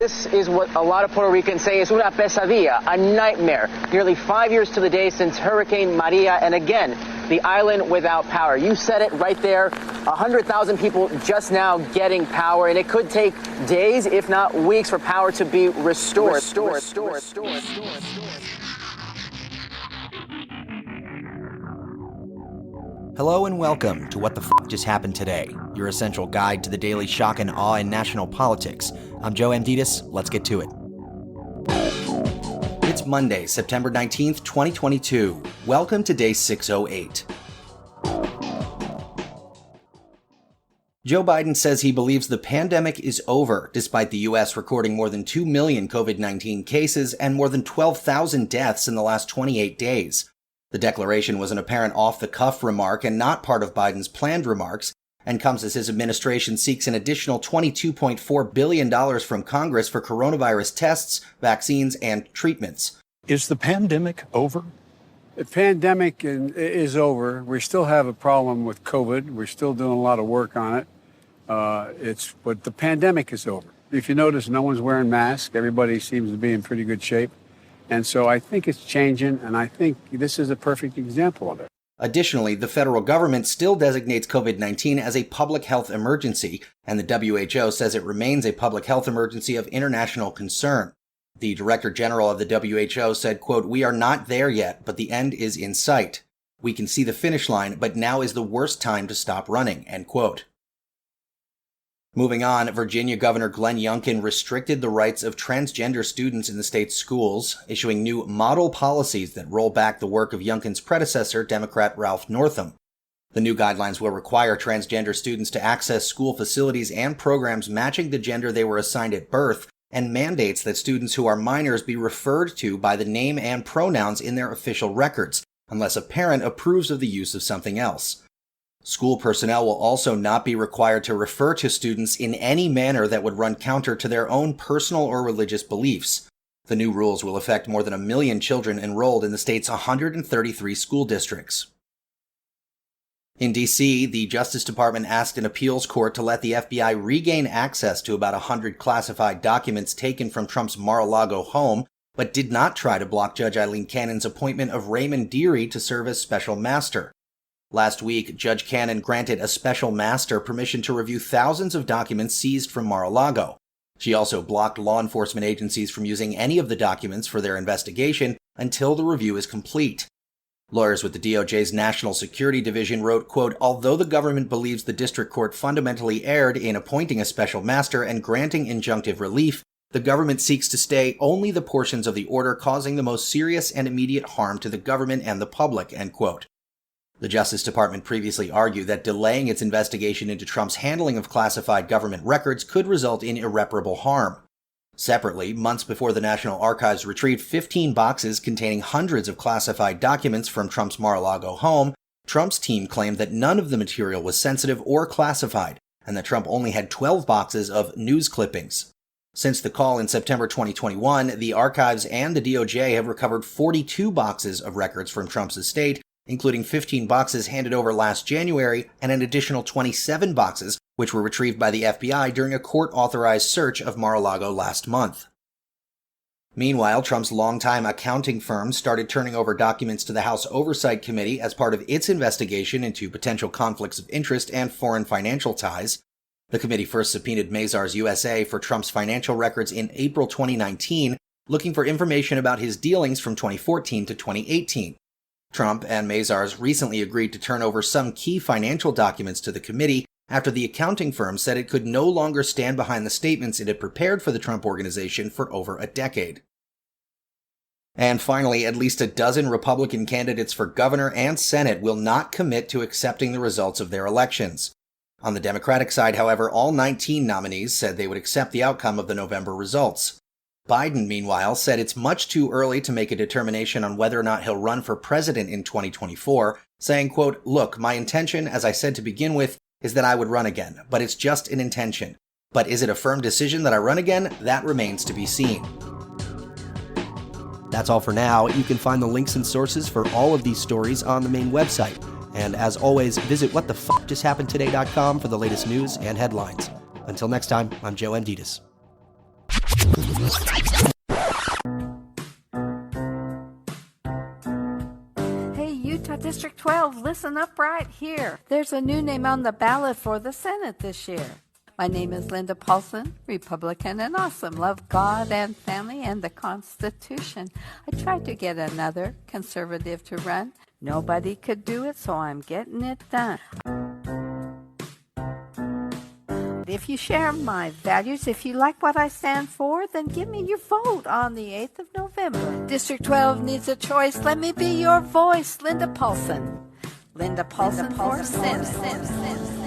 This is what a lot of Puerto Ricans say is una pesadilla, a nightmare. Nearly 5 years to the day since Hurricane Maria, and again, the island without power. You said it right there, 100,000 people just now getting power, and it could take days, if not weeks, for power to be restored. Hello and welcome to What the F*** Just Happened Today, your essential guide to the daily shock and awe in national politics. I'm Joe Amditis. Let's get to it. It's Monday, September 19th, 2022. Welcome to day 608. Joe Biden says he believes the pandemic is over, despite the U.S. recording more than 2 million COVID-19 cases and more than 12,000 deaths in the last 28 days. The declaration was an apparent off-the-cuff remark and not part of Biden's planned remarks, and comes as his administration seeks an additional $22.4 billion from Congress for coronavirus tests, vaccines, and treatments. Is the pandemic over? The pandemic is over. We still have a problem with COVID. We're still doing a lot of work on it. But the pandemic is over. If you notice, no one's wearing masks. Everybody seems to be in pretty good shape. And so I think it's changing, and I think this is a perfect example of it. Additionally, the federal government still designates COVID-19 as a public health emergency, and the WHO says it remains a public health emergency of international concern. The Director General of the WHO said, quote, "We are not there yet, but the end is in sight. We can see the finish line, but now is the worst time to stop running," end quote. Moving on, Virginia Governor Glenn Youngkin restricted the rights of transgender students in the state's schools, issuing new model policies that roll back the work of Youngkin's predecessor, Democrat Ralph Northam. The new guidelines will require transgender students to access school facilities and programs matching the gender they were assigned at birth, and mandates that students who are minors be referred to by the name and pronouns in their official records, unless a parent approves of the use of something else. School personnel will also not be required to refer to students in any manner that would run counter to their own personal or religious beliefs. The new rules will affect more than 1 million children enrolled in the state's 133 school districts. In D.C., the Justice Department asked an appeals court to let the FBI regain access to about 100 classified documents taken from Trump's Mar-a-Lago home, but did not try to block Judge Eileen Cannon's appointment of Raymond Dearie to serve as special master. Last week, Judge Cannon granted a special master permission to review thousands of documents seized from Mar-a-Lago. She also blocked law enforcement agencies from using any of the documents for their investigation until the review is complete. Lawyers with the DOJ's National Security Division wrote, quote, "Although the government believes the district court fundamentally erred in appointing a special master and granting injunctive relief, the government seeks to stay only the portions of the order causing the most serious and immediate harm to the government and the public," end quote. The Justice Department previously argued that delaying its investigation into Trump's handling of classified government records could result in irreparable harm. Separately, months before the National Archives retrieved 15 boxes containing hundreds of classified documents from Trump's Mar-a-Lago home, Trump's team claimed that none of the material was sensitive or classified, and that Trump only had 12 boxes of news clippings. Since the call in September 2021, the Archives and the DOJ have recovered 42 boxes of records from Trump's estate, including 15 boxes handed over last January and an additional 27 boxes which were retrieved by the FBI during a court-authorized search of Mar-a-Lago last month. Meanwhile, Trump's longtime accounting firm started turning over documents to the House Oversight Committee as part of its investigation into potential conflicts of interest and foreign financial ties. The committee first subpoenaed Mazars USA for Trump's financial records in April 2019, looking for information about his dealings from 2014 to 2018. Trump and Mazars recently agreed to turn over some key financial documents to the committee after the accounting firm said it could no longer stand behind the statements it had prepared for the Trump Organization for over a decade. And finally, at least a dozen Republican candidates for governor and Senate will not commit to accepting the results of their elections. On the Democratic side, however, all 19 nominees said they would accept the outcome of the November results. Biden, meanwhile, said it's much too early to make a determination on whether or not he'll run for president in 2024, saying, quote, "Look, my intention, as I said to begin with, is that I would run again, but it's just an intention. But is it a firm decision that I run again? That remains to be seen." That's all for now. You can find the links and sources for all of these stories on the main website. And as always, visit whatthefjusthappenedtoday.com for the latest news and headlines. Until next time, I'm Joe Amditis. Hey, Utah District 12, listen up right here. There's a new name on the ballot for the Senate this year. My name is Linda Paulson, Republican and awesome. Love God and family and the Constitution. I tried to get another conservative to run. Nobody could do it, so I'm getting it done. If you share my values, if you like what I stand for, then give me your vote on the 8th of November. District 12 needs a choice. Let me be your voice. Linda Paulson. Linda Paulson for Senate.